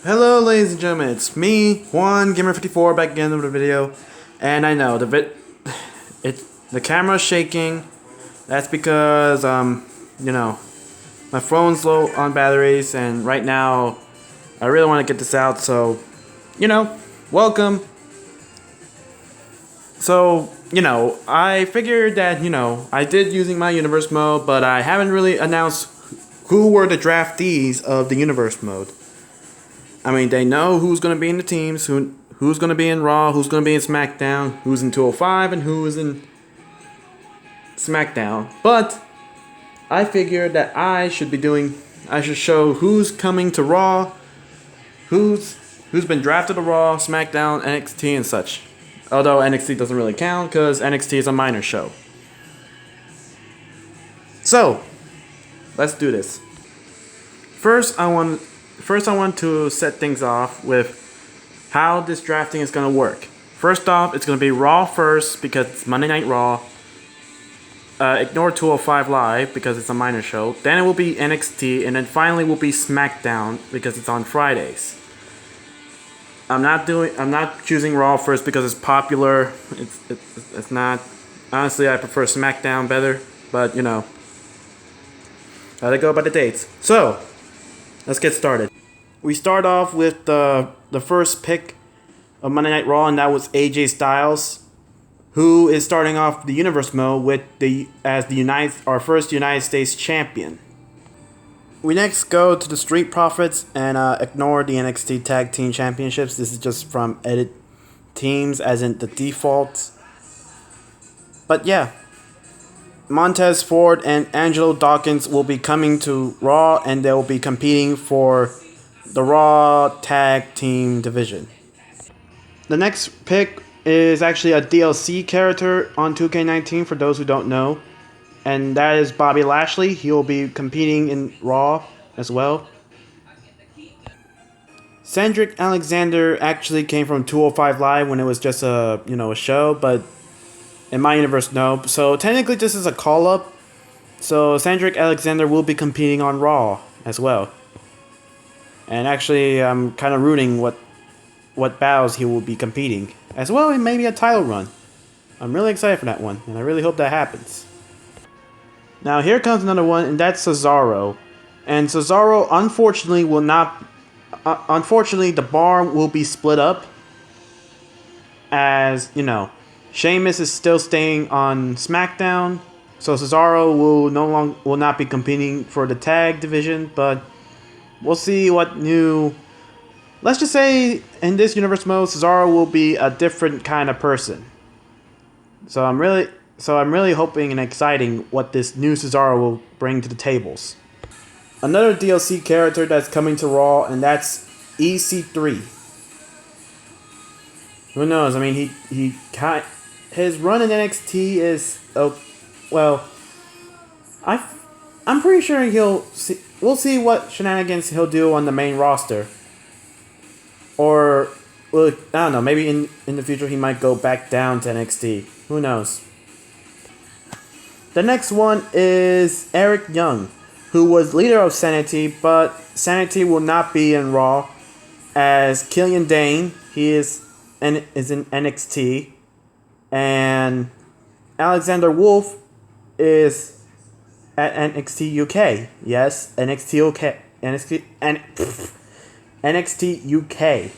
Hello, ladies and gentlemen. It's me, Juan Gamer54, back again with a video. And I know the camera's shaking. That's because my phone's low on batteries, and right now I really want to get this out. So, welcome. So, I figured that I did using my universe mode, but I haven't really announced who were the draftees of the universe mode. I mean, they know who's going to be in the teams, who's going to be in Raw, who's going to be in SmackDown, who's in 205, and who is in SmackDown. But I figured that I should show who's coming to Raw, who's been drafted to Raw, SmackDown, NXT, and such. Although NXT doesn't really count because NXT is a minor show. So, let's do this. First, I want to set things off with how this drafting is going to work. First off, it's going to be Raw first because it's Monday Night Raw. Ignore 205 Live because it's a minor show. Then it will be NXT, and then finally will be SmackDown because it's on Fridays. I'm not choosing Raw first because it's popular. It's not. Honestly, I prefer SmackDown better, but gotta go by the dates. So, let's get started. We start off with the first pick of Monday Night Raw, and that was AJ Styles, who is starting off the Universe mode as our first United States champion. We next go to the Street Profits and ignore the NXT Tag Team Championships. This is just from edit teams, as in the defaults. But yeah, Montez Ford and Angelo Dawkins will be coming to Raw, and they'll be competing for the Raw Tag Team division. The next pick is actually a DLC character on 2K19 for those who don't know, and that is Bobby Lashley. He will be competing in Raw as well. Cedric Alexander actually came from 205 Live when it was just a show, but in my universe, no. So technically this is a call-up. So Cedric Alexander will be competing on Raw as well. And actually, I'm kind of rooting what battles he will be competing. As well, and maybe a title run. I'm really excited for that one, and I really hope that happens. Now, here comes another one, and that's Cesaro. And Cesaro, unfortunately, will not... unfortunately, the bar will be split up. As, Sheamus is still staying on SmackDown. So Cesaro will not be competing for the tag division, but we'll see what new... Let's just say in this universe mode, Cesaro will be a different kind of person. So I'm really hoping and exciting what this new Cesaro will bring to the tables. Another DLC character that's coming to Raw, and that's EC3. Who knows? I mean, his run in NXT is I'm pretty sure we'll see what shenanigans he'll do on the main roster. Or, well, I don't know, maybe in the future he might go back down to NXT. Who knows? The next one is Eric Young, who was leader of Sanity, but Sanity will not be in Raw, as Killian Dane, he is in NXT, and Alexander Wolf is at NXT UK. Yes, NXT UK. NXT UK,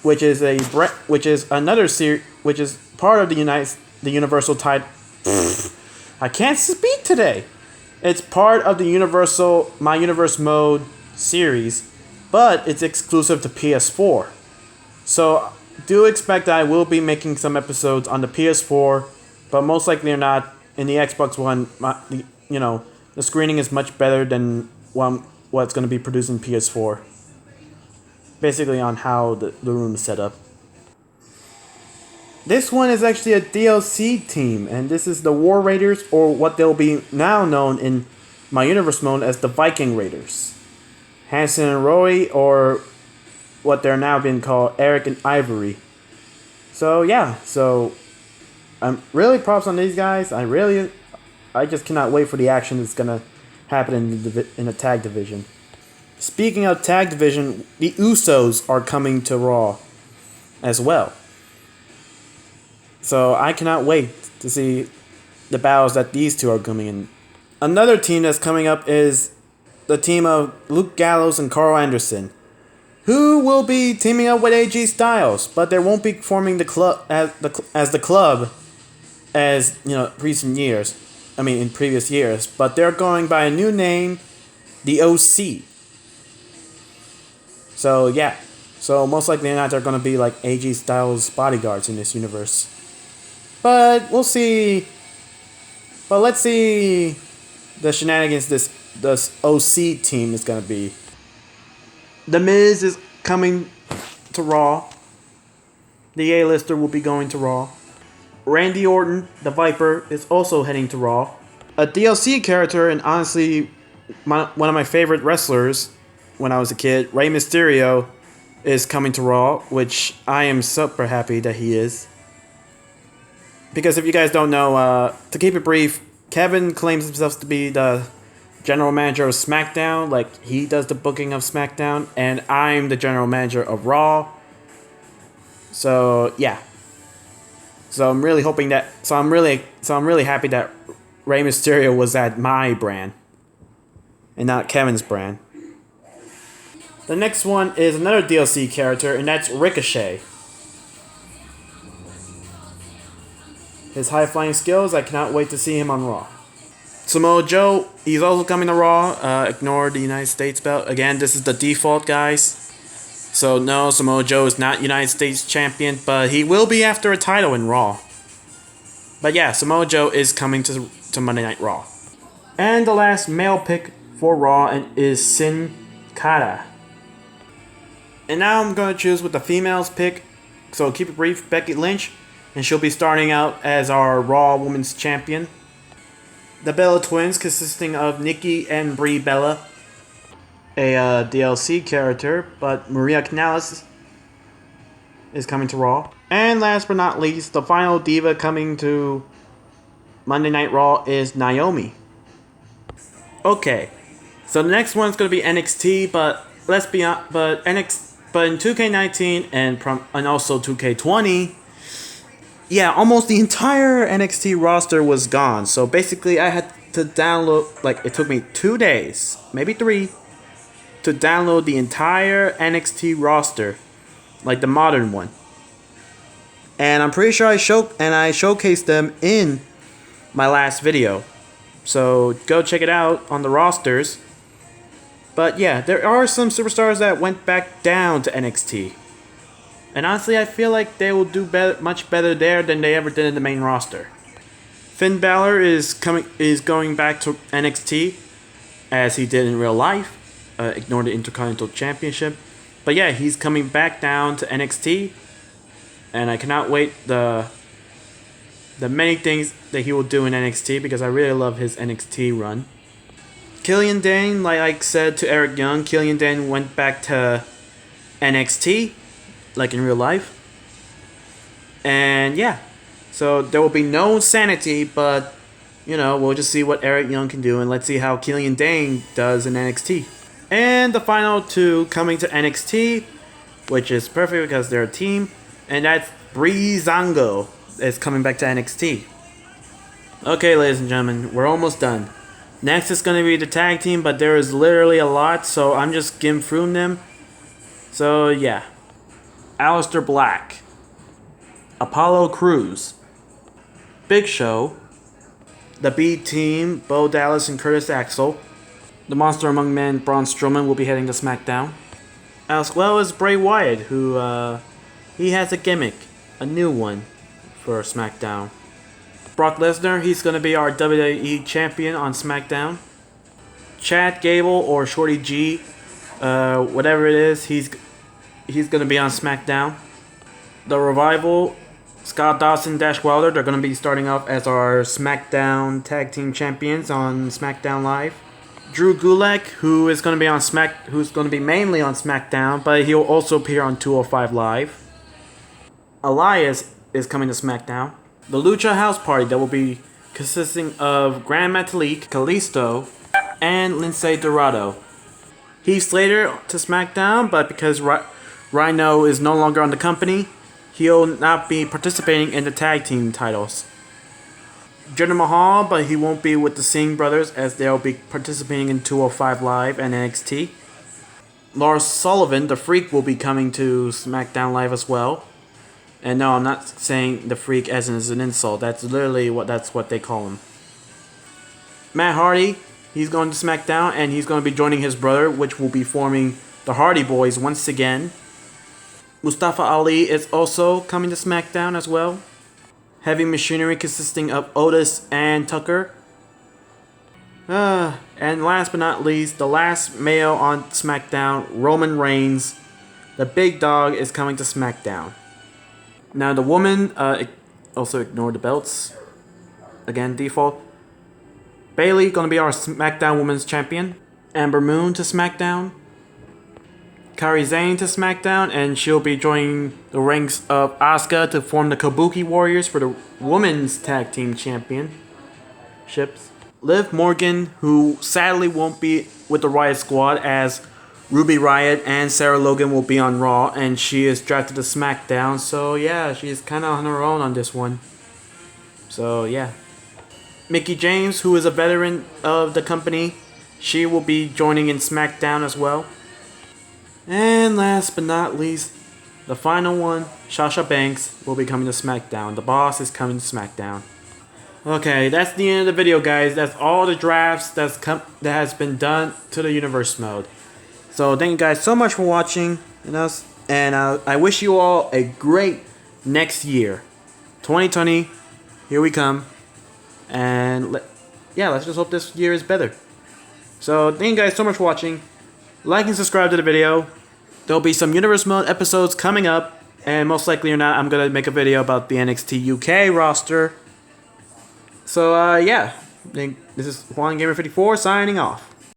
which is another series, which is part of the Universal title. I can't speak today. It's part of the My Universe Mode series, but it's exclusive to PS4. So do expect that I will be making some episodes on the PS4, but most likely or not in the Xbox One. The screening is much better than what's going to be produced in PS4. Basically on how the room is set up. This one is actually a DLC team, and this is the War Raiders, or what they'll be now known in My Universe mode as the Viking Raiders. Hanson and Roy, or what they're now being called Eric and Ivory. So yeah, I'm really props on these guys. I just cannot wait for the action that's gonna happen in the tag division. Speaking of tag division, the Usos are coming to Raw as well. So I cannot wait to see the battles that these two are coming in. Another team that's coming up is the team of Luke Gallows and Carl Anderson, who will be teaming up with AJ Styles, but they won't be forming the club as the club as recent years. I mean, in previous years, but they're going by a new name, the OC. So yeah, so most likely not they're gonna be like AJ Styles bodyguards in this universe. But we'll see. But let's see the shenanigans this OC team is gonna be. The Miz is coming to Raw. The A-lister will be going to Raw. Randy Orton, the Viper, is also heading to Raw. A DLC character and honestly one of my favorite wrestlers when I was a kid, Rey Mysterio, is coming to Raw, which I am super happy that he is. Because if you guys don't know, to keep it brief, Kevin claims himself to be the general manager of SmackDown, like he does the booking of SmackDown, and I'm the general manager of Raw. So yeah. So I'm really hoping that. So I'm really happy that Rey Mysterio was at my brand, and not Kevin's brand. The next one is another DLC character, and that's Ricochet. His high-flying skills, I cannot wait to see him on Raw. Samoa Joe, he's also coming to Raw. Ignore the United States belt. Again, this is the default, guys. So no, Samoa Joe is not United States champion, but he will be after a title in Raw. But yeah, Samoa Joe is coming to Monday Night Raw. And the last male pick for Raw is Sin Cara. And now I'm going to choose with the females pick. So keep it brief, Becky Lynch. And she'll be starting out as our Raw Women's Champion. The Bella Twins, consisting of Nikki and Brie Bella. A DLC character, but Maria Kanellis is coming to Raw. And last but not least, the final diva coming to Monday Night Raw is Naomi. Okay, so the next one's going to be NXT, but let's be honest, but in 2K19 and also 2K20, yeah, almost the entire NXT roster was gone. So basically, I had to download, like, it took me 2 days, maybe 3, to download the entire NXT roster, like the modern one. And I'm pretty sure I showcased them in my last video. So go check it out on the rosters. But yeah, there are some superstars that went back down to NXT. And honestly, I feel like they will do much better there than they ever did in the main roster. Finn Balor is going back to NXT as he did in real life. Ignore the Intercontinental Championship. But yeah, he's coming back down to NXT. And I cannot wait the many things that he will do in NXT because I really love his NXT run. Killian Dane, like I said to Eric Young, Killian Dane went back to NXT, like in real life. And yeah, so there will be no Sanity, but we'll just see what Eric Young can do, and let's see how Killian Dane does in NXT. And the final two coming to NXT, which is perfect because they're a team, and that's Breezango is coming back to NXT. Okay, ladies and gentlemen, we're almost done. Next is going to be the tag team, but there is literally a lot, so I'm just skimming through them. So yeah, Aleister Black, Apollo Crews, Big Show, the B Team, Bo Dallas and Curtis Axel. The Monster Among Men, Braun Strowman, will be heading to SmackDown. As well as Bray Wyatt, who he has a gimmick, a new one for SmackDown. Brock Lesnar, he's going to be our WWE Champion on SmackDown. Chad Gable or Shorty G, whatever it is, he's going to be on SmackDown. The Revival, Scott Dawson, Dash Wilder, they're going to be starting off as our SmackDown Tag Team Champions on SmackDown Live. Drew Gulak, who's going to be mainly on SmackDown, but he'll also appear on 205 Live. Elias is coming to SmackDown. The Lucha House Party, that will be consisting of Grand Metalik, Kalisto, and Lince Dorado. Heath Slater to SmackDown, but because Rhino is no longer on the company, he'll not be participating in the tag team titles. Jinder Mahal, but he won't be with the Singh brothers as they'll be participating in 205 Live and NXT. Lars Sullivan, the Freak, will be coming to SmackDown Live as well. And no, I'm not saying the Freak as an insult. That's literally what they call him. Matt Hardy, he's going to SmackDown and he's going to be joining his brother, which will be forming the Hardy Boys once again. Mustafa Ali is also coming to SmackDown as well. Heavy Machinery consisting of Otis and Tucker. And last but not least, the last male on SmackDown, Roman Reigns. The big dog is coming to SmackDown. Now the woman, also ignore the belts. Again, default. Bayley gonna be our SmackDown Women's Champion. Amber Moon to SmackDown. Kairi Sane to SmackDown, and she'll be joining the ranks of Asuka to form the Kabuki Warriors for the Women's Tag Team Championships. Liv Morgan, who sadly won't be with the Riot Squad as Ruby Riott and Sarah Logan will be on Raw, and she is drafted to SmackDown, so yeah, she's kind of on her own on this one. So yeah. Mickie James, who is a veteran of the company, she will be joining in SmackDown as well. And last but not least, the final one, Sasha Banks will be coming to SmackDown. The Boss is coming to SmackDown. Okay, that's the end of the video, guys. That's all the drafts that has been done to the Universe mode. So thank you guys so much for watching, and I wish you all a great next year. 2020, here we come. And let's just hope this year is better. So thank you guys so much for watching. Like and subscribe to the video. There'll be some Universe Mode episodes coming up, and most likely or not, I'm gonna make a video about the NXT UK roster. So yeah, this is Juan Gamer 54 signing off.